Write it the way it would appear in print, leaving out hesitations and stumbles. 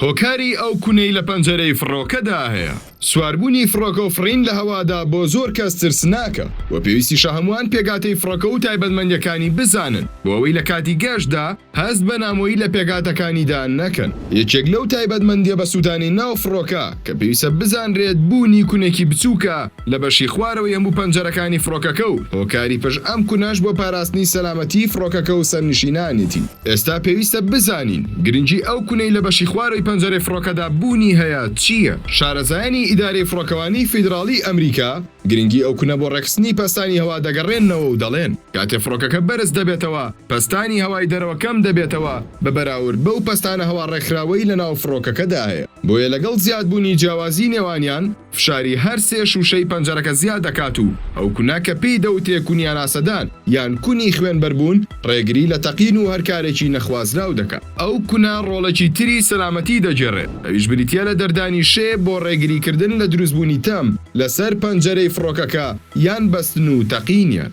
هۆکاری ئەو کونەی لە پەنجەرەی فڕۆکەدا هەیە. سواربوونی فڕۆکە و فڕین لە هەوادا بۆ زۆر کەس ترس ناکە و پێویستیشە هەمووان پێگاتەی فڕۆکە و تایبەتمەندیەکانی بزانن بۆ ئەوەی لە کاتی گەشتدا هەست بە نامۆیی لە پێگاتەکانیدا نەکەن. یەکێک لەو تایبەتمەندیە بە سوودانی ناو فڕۆکە کە پێویستە بزانرێت بوونی کونێکی بچووکە لە بەشی خوارەوەی هەموو پەنجەرەکانی فڕۆکەکە و هۆکاری پشت ئەم کوناش بۆ پاراستنی سەلامەتی فڕۆکەکە و سەرنشینانێتی. ئێستا پێویستە بزانین گرنگی ئەو کونەی لە بەشی خوارەوەی پەنجەرەی فڕۆکەدا بوونی هەیە چییە؟ شارەزایانی ئیدارەی فڕۆکەوانی فیدراڵی ئەمریکا گرنگی ئەو کونە بۆ ڕێکخستنی پەستانی هەوا دەگەڕێنەوە و دەڵێن کاتێ فڕۆکەکە بەرز دەبێتەوە پەستانی هەوای دەرەوە کەم دەبێتەوە بە بەراورد بەو پەستانە هەوا ڕێکخراوەی لە ناو فڕۆکەکەدا هەیە. بۆیە لەگەڵ زیادبوونی جیاوازی نێوانیان فشاری هەر سێ شوشەی پەنجەرەکە زیاد دەکات و ئەو کونا کە پێی دەوتێ کونیان ئاسەدان یان کونی خوێنبەربوون ڕێگری لە تەقین و هەرکارێکی نەخوازراو دەکات. ئەو کونا ڕۆڵێکی تری سەلامەتی دەجێڕێت. ئەویش بریتە لە دەردانی شێ بۆ ڕێگریکردن لە دروستبوونی تەم لەسەر پەنجەرەی فڕۆکەکە یان بەستن و تەقینیان.